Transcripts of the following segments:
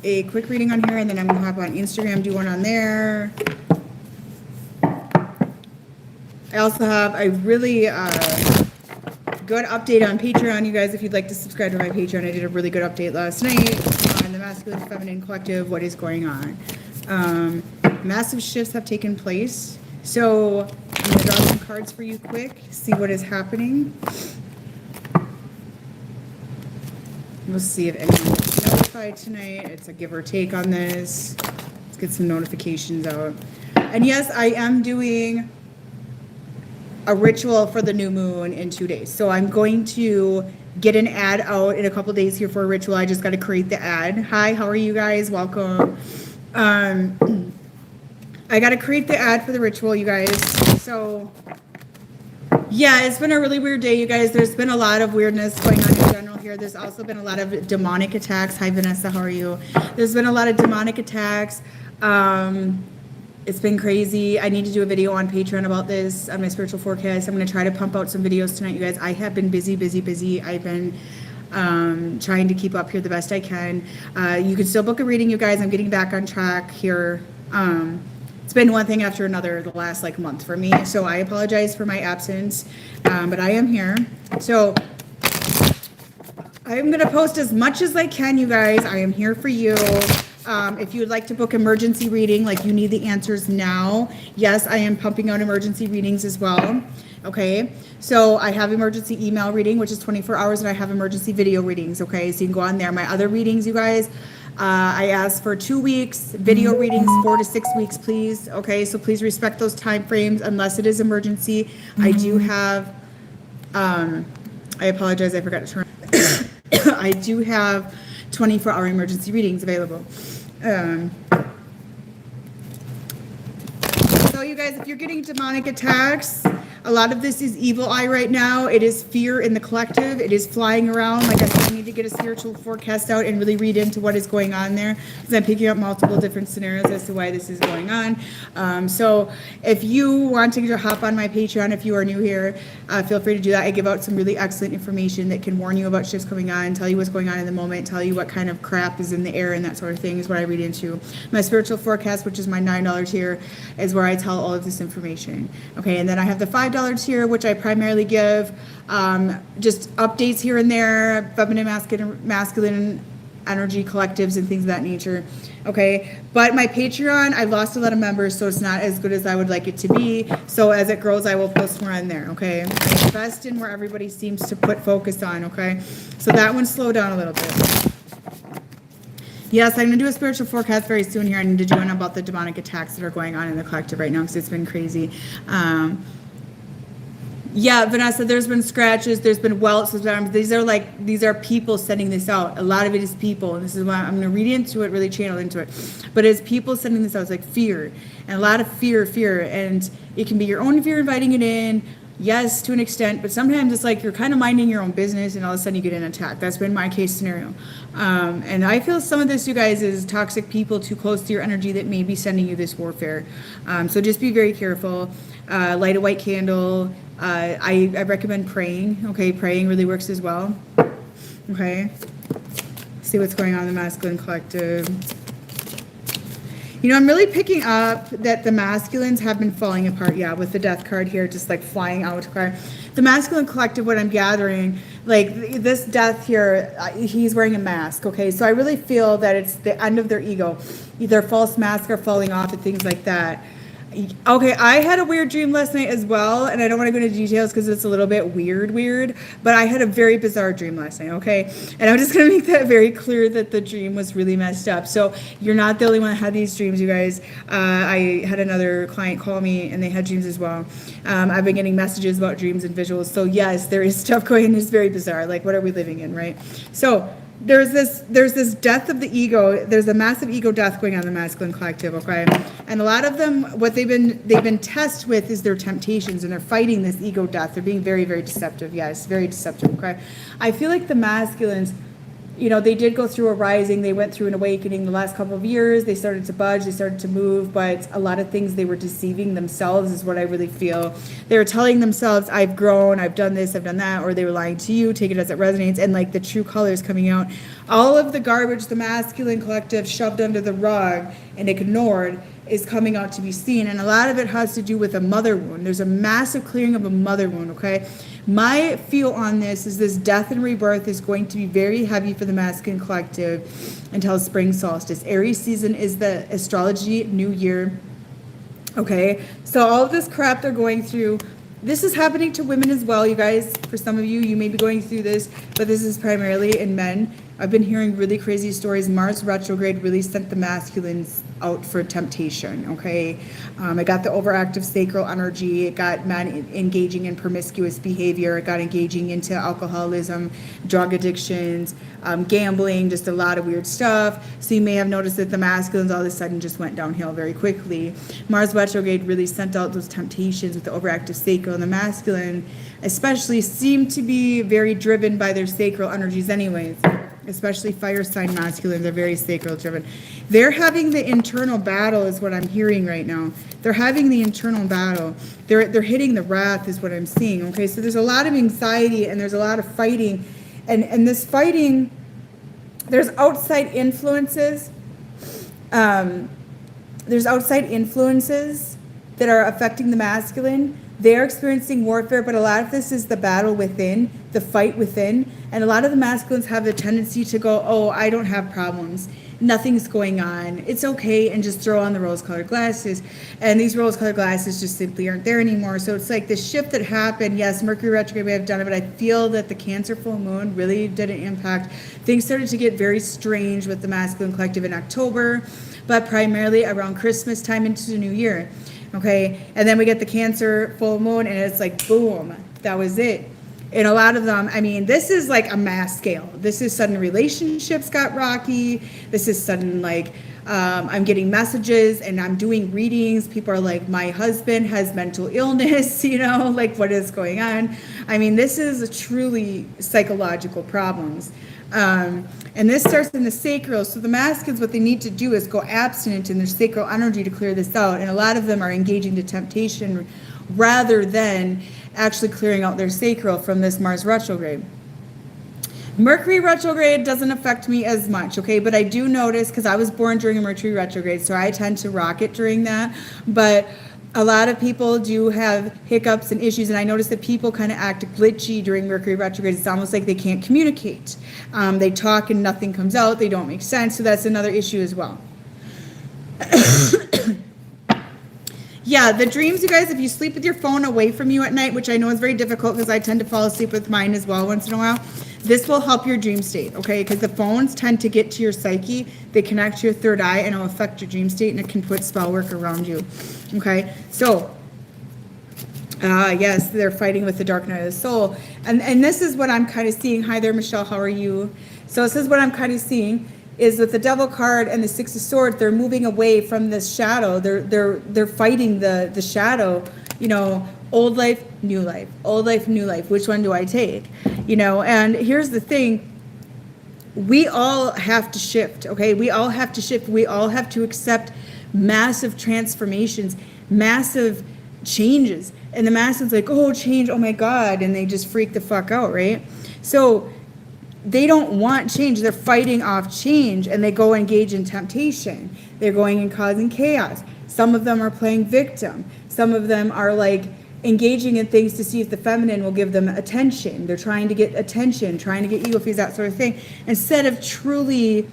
a quick reading on here, and then I'm gonna hop on Instagram, do one on there. I also have a really good update on Patreon, you guys. If you'd like to subscribe to my Patreon, I did a really good update last night on the Masculine Feminine Collective, what is going on. Massive shifts have taken place. So I'm going to draw some cards for you quick, see what is happening. We'll see if anyone gets notified tonight. It's a give or take on this. Let's get some notifications out. And yes, I am doing a ritual for the new moon in 2 days. So I'm going to get an ad out in a couple days here for a ritual. I just got to create the ad. Hi, how are you guys? Welcome. I got to create the ad for the ritual, you guys. So yeah, it's been a really weird day, you guys. There's been a lot of weirdness going on in general here. There's also been a lot of demonic attacks. Hi, Vanessa, how are you? There's been a lot of demonic attacks. It's been crazy. I need to do a video on Patreon about this, on my spiritual forecast. I'm going to try to pump out some videos tonight, you guys. I have been busy. I've been trying to keep up here the best I can. You can still book a reading, you guys. I'm getting back on track here. It's been one thing after another the last month for me, so I apologize for my absence, but I am here. So I'm going to post as much as I can, you guys. I am here for you. If you would like to book emergency reading, like you need the answers now, yes, I am pumping out emergency readings as well. Okay, so I have emergency email reading, which is 24 hours, and I have emergency video readings. Okay, so you can go on there. My other readings, you guys, I asked for 2 weeks, video readings 4 to 6 weeks, please. Okay, so please respect those time frames unless it is emergency. I do have, I apologize, I forgot to turn. I do have 24-hour emergency readings available. So you guys, if you're getting demonic attacks, a lot of this is evil eye right now. It is fear in the collective. It is flying around. Like I said, I need to get a spiritual forecast out and really read into what is going on there, because I'm picking up multiple different scenarios as to why this is going on. So if you want to hop on my Patreon, if you are new here, feel free to do that. I give out some really excellent information that can warn you about shifts coming on, tell you what's going on in the moment, tell you what kind of crap is in the air and that sort of thing is what I read into. My spiritual forecast, which is my $9 tier, is where I tell all of this information. Okay, and then I have the $5 tier, which I primarily give just updates here and there, feminine, masculine energy collectives and things of that nature. Okay, but my Patreon, I lost a lot of members, so it's not as good as I would like it to be. So as it grows, I will post more on there. Okay, I invest in where everybody seems to put focus on. Okay, so that one slowed down a little bit. Yes, I'm going to do a spiritual forecast very soon here. I need to do one about the demonic attacks that are going on in the collective right now, because it's been crazy. Yeah, Vanessa, there's been scratches, there's been welts. These are people sending this out. A lot of it is people, and this is why I'm going to read into it, really channel into it. But it's people sending this out. It's like fear, and a lot of fear, and it can be your own fear inviting it in. Yes, to an extent, but sometimes it's like you're kind of minding your own business, and all of a sudden you get an attack. That's been my case scenario. And I feel some of this, you guys, is toxic people too close to your energy that may be sending you this warfare. So just be very careful. Light a white candle. I recommend praying. Okay, praying really works as well. Okay, see what's going on in the masculine collective. You know, I'm really picking up that the masculines have been falling apart. Yeah, with the death card here, just like flying out. The masculine collective, what I'm gathering, like this death here, he's wearing a mask. Okay, so I really feel that it's the end of their ego. Either false masks are falling off and things like that. Okay, I had a weird dream last night as well, and I don't want to go into details because it's a little bit weird, but I had a very bizarre dream last night, okay? And I'm just going to make that very clear that the dream was really messed up. So you're not the only one that had these dreams, you guys. I had another client call me, and they had dreams as well. I've been getting messages about dreams and visuals. So yes, there is stuff going on. It's very bizarre. Like, what are we living in, right? So there's this death of the ego. There's a massive ego death going on in the masculine collective, okay? And a lot of them, what they've been tested with is their temptations, and they're fighting this ego death. They're being very, very deceptive. Yes, very deceptive, okay? I feel like the masculines, they did go through a rising, they went through an awakening the last couple of years, they started to budge, they started to move, but a lot of things they were deceiving themselves is what I really feel. They were telling themselves, I've grown, I've done this, I've done that, or they were lying to you, take it as it resonates, and like the true colors coming out. All of the garbage the masculine collective shoved under the rug and ignored is coming out to be seen, and a lot of it has to do with a mother wound. There's a massive clearing of a mother wound, okay? My feel on this is this death and rebirth is going to be very heavy for the masculine collective until spring solstice. Aries season is the astrology new year, okay? So all of this crap they're going through, this is happening to women as well, you guys. For some of you, you may be going through this, but this is primarily in men. I've been hearing really crazy stories. Mars retrograde really sent the masculines out for temptation, okay? It got the overactive sacral energy. It got men engaging in promiscuous behavior. It got engaging into alcoholism, drug addictions, gambling, just a lot of weird stuff. So you may have noticed that the masculines all of a sudden just went downhill very quickly. Mars retrograde really sent out those temptations with the overactive sacral, and the masculine especially seemed to be very driven by their sacral energies anyways. Especially fire sign masculines are very sacral driven. They're having the internal battle is what I'm hearing right now. They're having the internal battle. They're hitting the wrath is what I'm seeing. Okay, so there's a lot of anxiety and there's a lot of fighting. And this fighting, there's outside influences. There's outside influences that are affecting the masculine. They're experiencing warfare, but a lot of this is the battle within, the fight within. And a lot of the masculines have the tendency to go, oh, I don't have problems. Nothing's going on. It's okay, and just throw on the rose-colored glasses. And these rose-colored glasses just simply aren't there anymore. So it's like the shift that happened. Yes, Mercury retrograde may have done it, but I feel that the Cancer full moon really didn't impact. Things started to get very strange with the masculine collective in October, but primarily around Christmas time into the new year. Okay, and then we get the Cancer full moon, and it's like, boom, that was it. And a lot of them, I mean, this is like a mass scale. This is sudden relationships got rocky. This is sudden, like, I'm getting messages and I'm doing readings. People are like, my husband has mental illness, like what is going on? I mean, this is truly psychological problems. And this starts in the sacral. So the masculines, what they need to do is go abstinent in their sacral energy to clear this out. And a lot of them are engaging to temptation rather than actually clearing out their sacral from this Mars retrograde. Mercury retrograde doesn't affect me as much, okay? But I do notice, because I was born during a Mercury retrograde, so I tend to rock it during that. But a lot of people do have hiccups and issues, and I notice that people kind of act glitchy during Mercury retrograde. It's almost like they can't communicate. They talk and nothing comes out. They don't make sense, so that's another issue as well. Yeah, the dreams, you guys, if you sleep with your phone away from you at night, which I know is very difficult because I tend to fall asleep with mine as well once in a while, this will help your dream state, okay? Because the phones tend to get to your psyche. They connect to your third eye, and it'll affect your dream state, and it can put spell work around you, okay? So, yes, they're fighting with the dark night of the soul. And this is what I'm kind of seeing. Hi there, Michelle. How are you? So this is what I'm kind of seeing. Is with the Devil card and the Six of Swords, they're moving away from this shadow. They're fighting the shadow. Old life, new life. Old life, new life. Which one do I take? And here's the thing. We all have to shift, okay? We all have to shift. We all have to accept massive transformations, massive changes. And the masses like, oh, change, oh my God. And they just freak the fuck out, right? So they don't want change. They're fighting off change, and they go engage in temptation. They're going and causing chaos. Some of them are playing victim. Some of them are like engaging in things to see if the feminine will give them attention. They're trying to get attention, trying to get ego fees, that sort of thing, instead of truly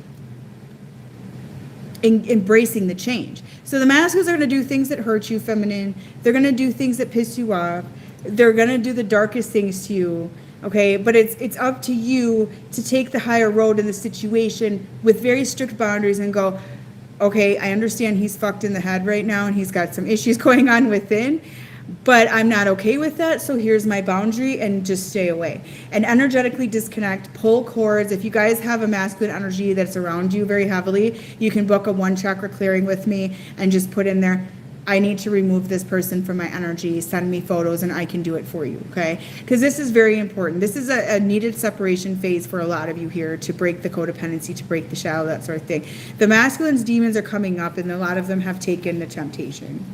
embracing the change. So the masculines are going to do things that hurt you, feminine. They're going to do things that piss you off. They're going to do the darkest things to you. Okay, but it's up to you to take the higher road in the situation with very strict boundaries and go, okay, I understand he's fucked in the head right now and he's got some issues going on within, but I'm not okay with that, so here's my boundary, and just stay away. And energetically disconnect, pull cords. If you guys have a masculine energy that's around you very heavily, you can book a 1 chakra clearing with me and just put in there, I need to remove this person from my energy. Send me photos and I can do it for you, okay? Because this is very important. This is a needed separation phase for a lot of you here to break the codependency, to break the shadow, that sort of thing. The masculine's demons are coming up and a lot of them have taken the temptation.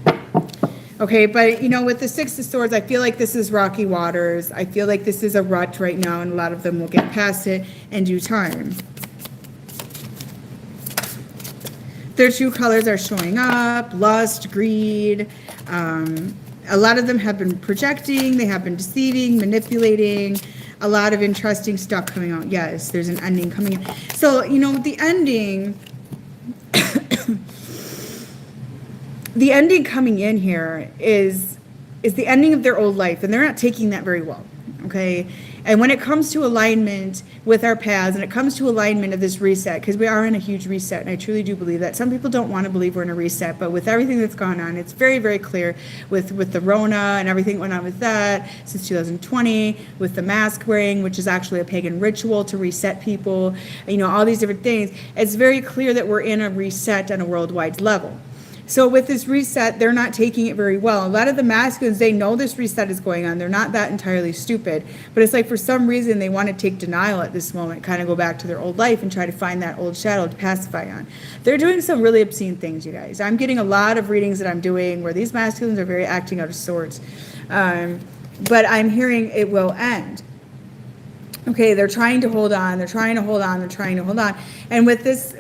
Okay, but you know, with the Six of Swords, I feel like this is rocky waters. I feel like this is a rut right now and a lot of them will get past it in due time. Their true colors are showing up: lust, greed. A lot of them have been projecting, they have been deceiving, manipulating, a lot of interesting stuff coming out. Yes, there's an ending coming in. So, you know, the ending, the ending coming in here is the ending of their old life, and they're not taking that very well, okay? And when it comes to alignment with our paths, and it comes to alignment of this reset, because we are in a huge reset, and I truly do believe that. Some people don't want to believe we're in a reset, but with everything that's gone on, it's very, very clear with the Rona and everything that went on with that since 2020, with the mask wearing, which is actually a pagan ritual to reset people, you know, all these different things. It's very clear that we're in a reset on a worldwide level. So with this reset, they're not taking it very well. A lot of the masculines, they know this reset is going on. They're not that entirely stupid. But it's like for some reason, they want to take denial at this moment, kind of go back to their old life and try to find that old shadow to pacify on. They're doing some really obscene things, you guys. I'm getting a lot of readings that I'm doing where these masculines are very acting out of sorts. But I'm hearing it will end. Okay, they're trying to hold on, they're trying to hold on, they're trying to hold on. And with this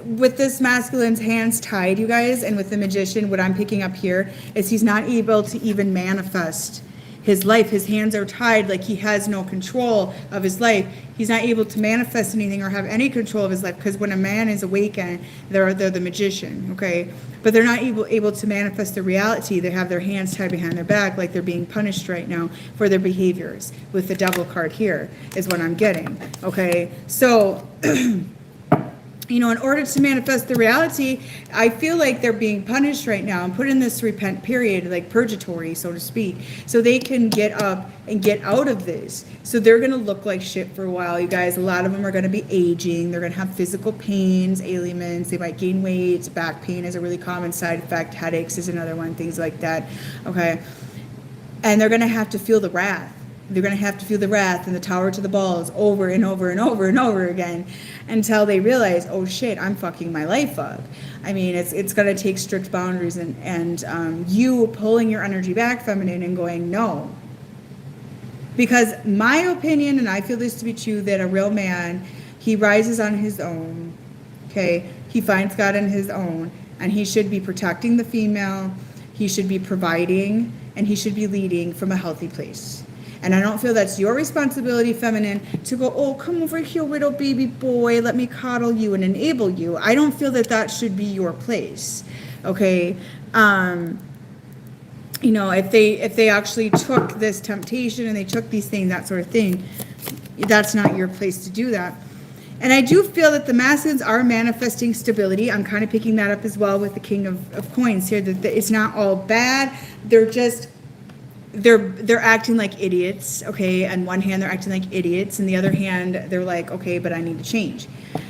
masculine's hands tied, you guys, and with the magician, what I'm picking up here is he's not able to even manifest his life. His hands are tied, like he has no control of his life. He's not able to manifest anything or have any control of his life, because when a man is awakened, they're the magician, okay? But they're not able to manifest the reality. They have their hands tied behind their back, like they're being punished right now for their behaviors. With the devil card here is what I'm getting, okay? So you know, in order to manifest the reality, I feel like they're being punished right now and put in this repent period, like purgatory, so to speak, so they can get up and get out of this. So they're going to look like shit for a while, you guys. A lot of them are going to be aging. They're going to have physical pains, ailments. They might gain weight. Back pain is a really common side effect. Headaches is another one, things like that, okay? And they're going to have to feel the wrath. They're going to have to feel the wrath and the tower to the balls over and over and over and over again until they realize, oh shit, I'm fucking my life up. I mean, it's going to take strict boundaries and you pulling your energy back, feminine, and going, no. Because my opinion, and I feel this to be true, that a real man, he rises on his own, okay? He finds God on his own, and he should be protecting the female, he should be providing, and he should be leading from a healthy place. And I don't feel that's your responsibility, feminine, to go, oh, come over here, little baby boy, let me coddle you and enable you. I don't feel that that should be your place, okay? You know, if they actually took this temptation and they took these things, that sort of thing, that's not your place to do that. And I do feel that the masculines are manifesting stability. I'm kind of picking that up as well with the King of Coins here, that it's not all bad. They're just... They're acting like idiots, okay? On one hand, they're acting like idiots, and the other hand, they're like, okay, but I need to change.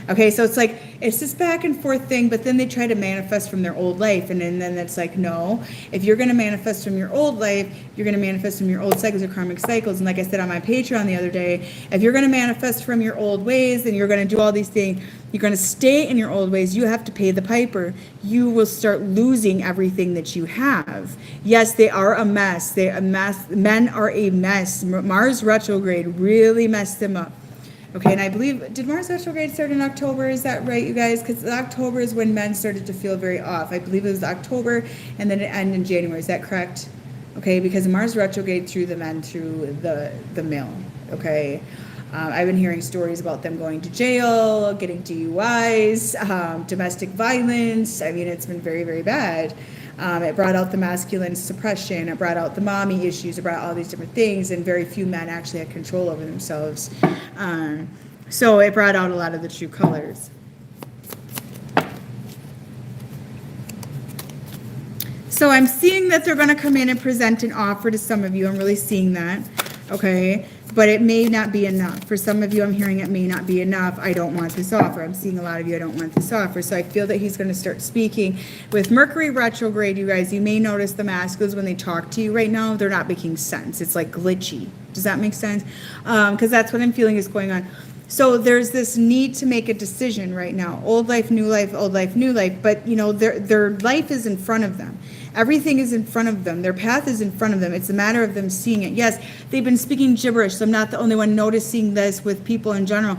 Okay, so it's like, it's this back and forth thing, but then they try to manifest from their old life, and then it's like, no, if you're going to manifest from your old life, you're going to manifest from your old cycles or karmic cycles. And like I said on my Patreon the other day, if you're going to manifest from your old ways, then you're going to do all these things. You're going to stay in your old ways. You have to pay the piper. You will start losing everything that you have. Yes, they are a mess. Men are a mess. Mars retrograde really messed them up. Okay, and I believe, did Mars retrograde start in October? Is that right, you guys? Because October is when men started to feel very off. I believe it was October, and then it ended in January. Is that correct? Okay, because Mars retrograde threw the men through the mill. Okay. I've been hearing stories about them going to jail, getting DUIs, domestic violence. I mean, it's been very, very bad. It brought out the masculine suppression. It brought out the mommy issues. It brought all these different things, and very few men actually had control over themselves. So it brought out a lot of the true colors. So I'm seeing that they're going to come in and present an offer to some of you. I'm really seeing that. Okay. but it may not be enough. For some of you, I'm hearing it may not be enough. I don't want this offer. I'm seeing a lot of you, I don't want this offer. So I feel that he's going to start speaking. With Mercury retrograde, you guys, you may notice the masculines when they talk to you right now, they're not making sense. It's like glitchy. Does that make sense? Because that's what I'm feeling is going on. So there's this need to make a decision right now. Old life, new life, old life, new life. But, you know, their life is in front of them. Everything is in front of them. Their path is in front of them. It's a matter of them seeing it. Yes, they've been speaking gibberish, so I'm not the only one noticing this with people in general.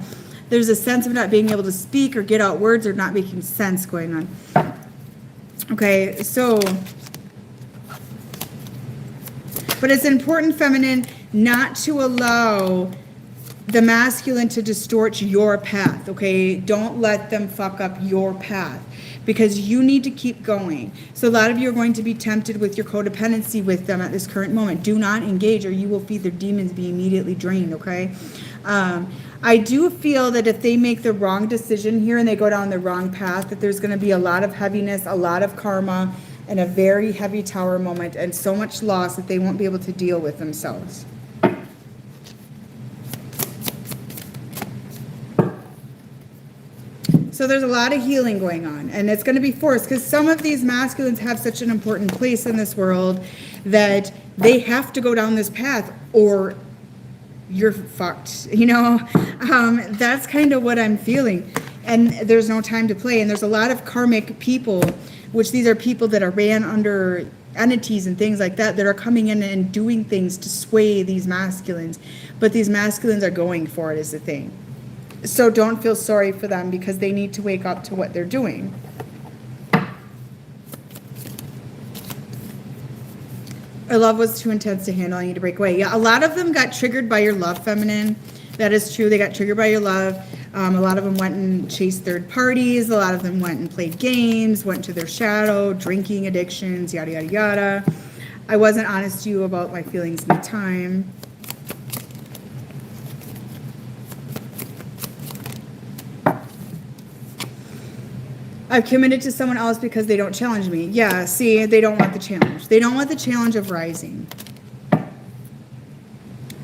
There's a sense of not being able to speak or get out words or not making sense going on. Okay, so, but it's important, feminine, not to allow the masculine to distort your path, okay? Don't let them fuck up your path because you need to keep going. So a lot of you are going to be tempted with your codependency with them at this current moment. Do not engage or you will feed their demons, be immediately drained, okay? I do feel that if they make the wrong decision here and they go down the wrong path, that there's going to be a lot of heaviness, a lot of karma, and a very heavy tower moment and so much loss that they won't be able to deal with themselves. So there's a lot of healing going on, and it's going to be forced because some of these masculines have such an important place in this world that they have to go down this path or you're fucked, you know? That's kind of what I'm feeling. And there's no time to play. And there's a lot of karmic people, which these are people that are ran under entities and things like that are coming in and doing things to sway these masculines. But these masculines are going for it is the thing. So don't feel sorry for them because they need to wake up to what they're doing. Our love was too intense to handle. I need to break away. Yeah, a lot of them got triggered by your love, feminine. That is true. They got triggered by your love. A lot of them went and chased third parties. A lot of them went and played games, went to their shadow, drinking addictions, yada, yada, yada. I wasn't honest to you about my feelings in the time. I've committed to someone else because they don't challenge me. Yeah, see, they don't want the challenge. They don't want the challenge of rising.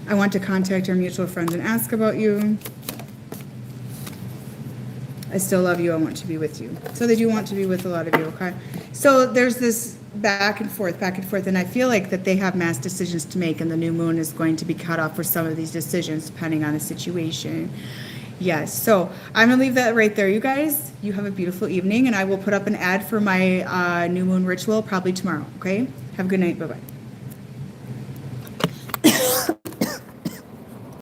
I want to contact our mutual friends and ask about you. I still love you. I want to be with you. So they do want to be with a lot of you, okay? So there's this back and forth, and I feel like that they have mass decisions to make, and the new moon is going to be cut off for some of these decisions, depending on the situation. Yes, so I'm going to leave that right there, you guys. You have a beautiful evening, and I will put up an ad for my new moon ritual probably tomorrow, okay? Have a good night. Bye-bye.